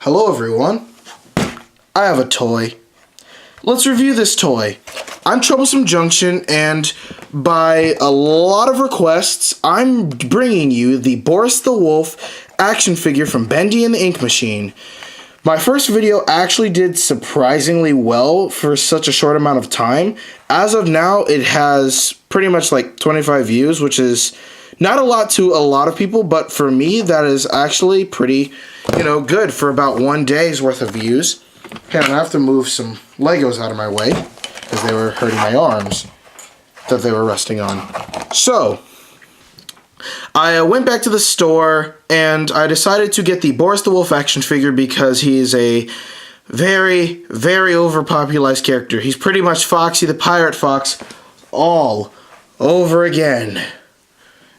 Hello everyone, I have a toy. Let's review this toy. I'm Troublesome Junction, and by a lot of requests, I'm bringing you the Boris the Wolf action figure from Bendy and the Ink Machine. My first video actually did surprisingly well for such a short amount of time. As of now, it has pretty much like 25 views, which is not a lot to a lot of people, but for me, that is actually pretty, good for about one day's worth of views. Okay, I have to move some Legos out of my way because they were hurting my arms that they were resting on. So, I went back to the store and I decided to get the Boris the Wolf action figure because he is a very, very overpopularized character. He's pretty much Foxy the Pirate Fox all over again.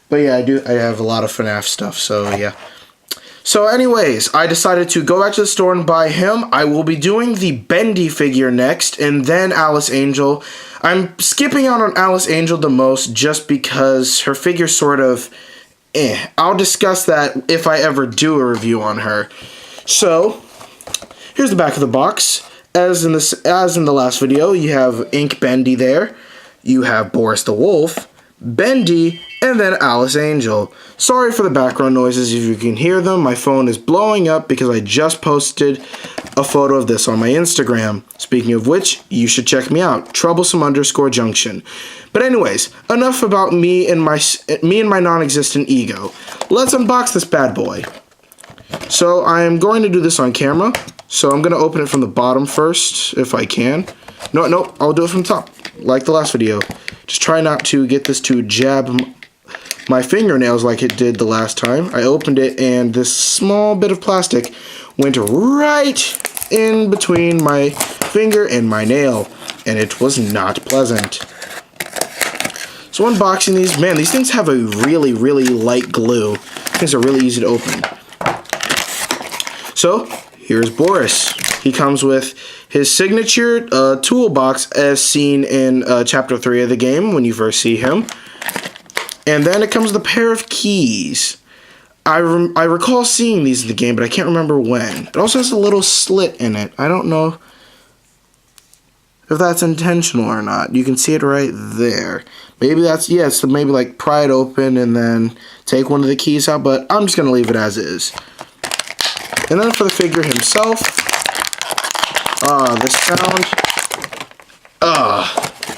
But yeah, I have a lot of FNAF stuff, so yeah. So anyways, I decided to go back to the store and buy him. I will be doing the Bendy figure next, and then Alice Angel. I'm skipping out on Alice Angel the most just because her figure's sort of I'll discuss that if I ever do a review on her. So, here's the back of the box. As in the last video, you have Ink Bendy there. You have Boris the Wolf, Bendy, and then Alice Angel. Sorry for the background noises if you can hear them. My phone is blowing up because I just posted a photo of this on my Instagram. Speaking of which, you should check me out, Troublesome_Junction. But anyways, enough about me and my non-existent ego. Let's unbox this bad boy. So I am going to do this on camera. So I'm going to open it from the bottom first, if I can. No, I'll do it from the top, like the last video. Just try not to get this to jab my fingernails like it did the last time. I opened it and this small bit of plastic went right in between my finger and my nail, and it was not pleasant. So unboxing these, man, these things have a really, really light glue. Things are really easy to open. So here's Boris. He comes with his signature toolbox as seen in Chapter 3 of the game when you first see him. And then it comes with a pair of keys. I recall seeing these in the game, but I can't remember when. It also has a little slit in it. I don't know if that's intentional or not. You can see it right there. Maybe that's, so maybe like pry it open and then take one of the keys out, but I'm just going to leave it as is. And then for the figure himself, this sound,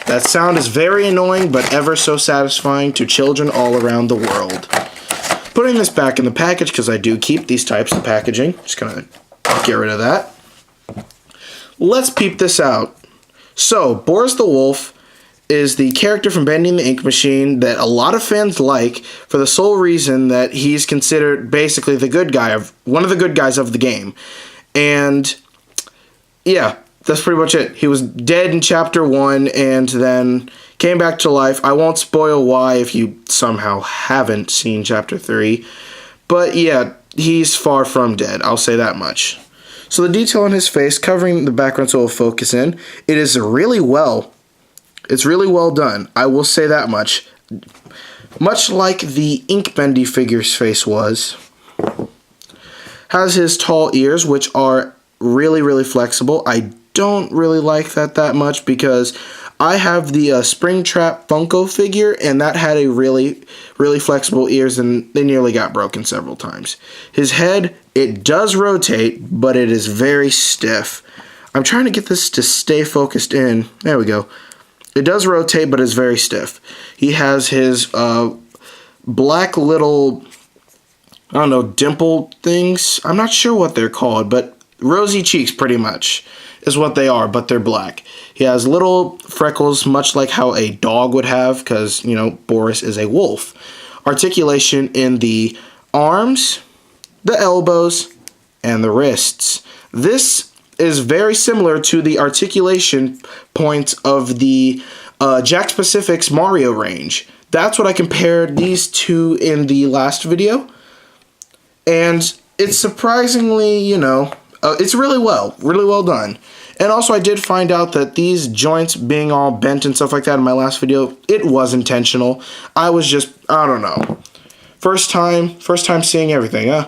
that sound is very annoying but ever so satisfying to children all around the world. Putting this back in the package because I do keep these types of packaging. Just gonna get rid of that. Let's peep this out. So, Boris the Wolf is the character from Bendy and the Ink Machine that a lot of fans like for the sole reason that he's considered basically the good guy one of the good guys of the game. And yeah, that's pretty much it. He was dead in Chapter 1 and then came back to life. I won't spoil why if you somehow haven't seen Chapter 3. But yeah, he's far from dead. I'll say that much. So the detail on his face, covering the background so it will focus in, it's really well done. I will say that much. Much like the Ink Bendy figure's face was. Has his tall ears, which are really, really flexible. I don't really like that much because I have the Springtrap Funko figure, and that had a really, really flexible ears, and they nearly got broken several times. His head, it does rotate, but it is very stiff. I'm trying to get this to stay focused in. There we go. It does rotate, but it's very stiff. He has his black little, I don't know, dimple things. I'm not sure what they're called, but rosy cheeks pretty much is what they are, but they're black. He has little freckles, much like how a dog would have, because, Boris is a wolf. Articulation in the arms, the elbows, and the wrists. This is very similar to the articulation points of the Jakks Pacific's Mario range. That's what I compared these two in the last video. And it's surprisingly, it's really well done. And also I did find out that these joints being all bent and stuff like that in my last video, it was intentional. I was just, I don't know. First time seeing everything, huh?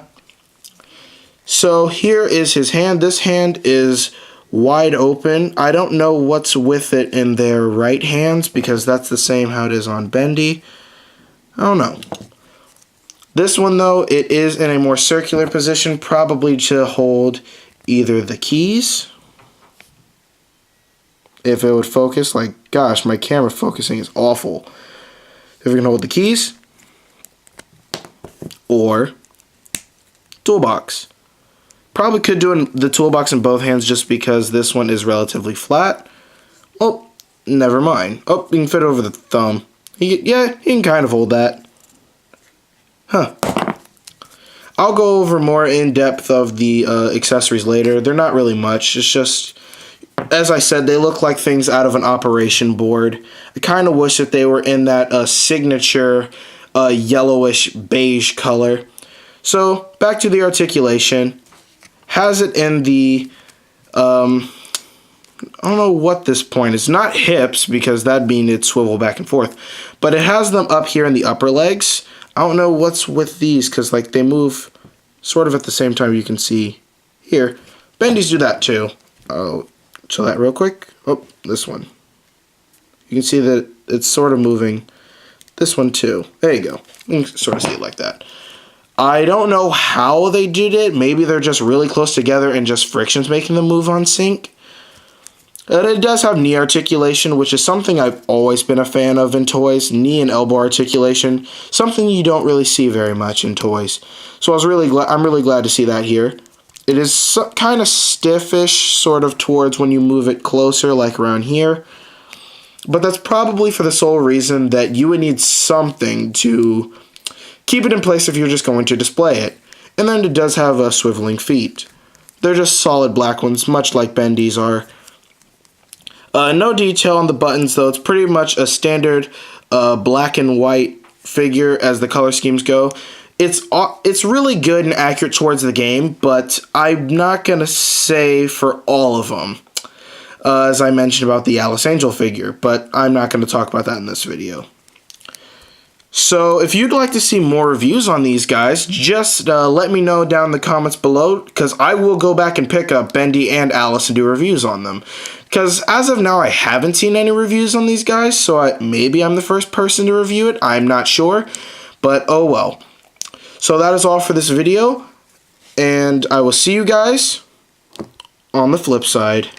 So here is his hand. This hand is wide open. I don't know what's with it in their right hands because that's the same how it is on Bendy. I don't know. This one though, it is in a more circular position, probably to hold either the keys. If it would focus, like, gosh, my camera focusing is awful. If we can hold the keys, or toolbox. Probably could do the toolbox in both hands just because this one is relatively flat. Oh, never mind. Oh, you can fit it over the thumb. Yeah, you can kind of hold that. Huh. I'll go over more in depth of the accessories later. They're not really much. It's just, as I said, they look like things out of an operation board. I kind of wish that they were in that signature yellowish beige color. So, back to the articulation. Has it in the, I don't know what this point is. Not hips, because that'd mean it'd swivel back and forth. But it has them up here in the upper legs. I don't know what's with these, because like they move sort of at the same time. You can see here. Bendy's do that too. I'll show that real quick. Oh, this one. You can see that it's sort of moving. This one too. There you go. You can sort of see it like that. I don't know how they did it. Maybe they're just really close together and just friction's making them move on sync. And it does have knee articulation, which is something I've always been a fan of in toys. Knee and elbow articulation, something you don't really see very much in toys. So I'm really glad to see that here. It is kind of stiffish, sort of towards when you move it closer, like around here. But that's probably for the sole reason that you would need something to keep it in place if you're just going to display it. And then it does have swiveling feet. They're just solid black ones, much like Bendy's are. No detail on the buttons, though. It's pretty much a standard black and white figure as the color schemes go. It's really good and accurate towards the game, but I'm not going to say for all of them. As I mentioned about the Alice Angel figure, but I'm not going to talk about that in this video. So if you'd like to see more reviews on these guys, just let me know down in the comments below, because I will go back and pick up Bendy and Alice and do reviews on them. Because as of now, I haven't seen any reviews on these guys, so maybe I'm the first person to review it. I'm not sure, but oh well. So that is all for this video, and I will see you guys on the flip side.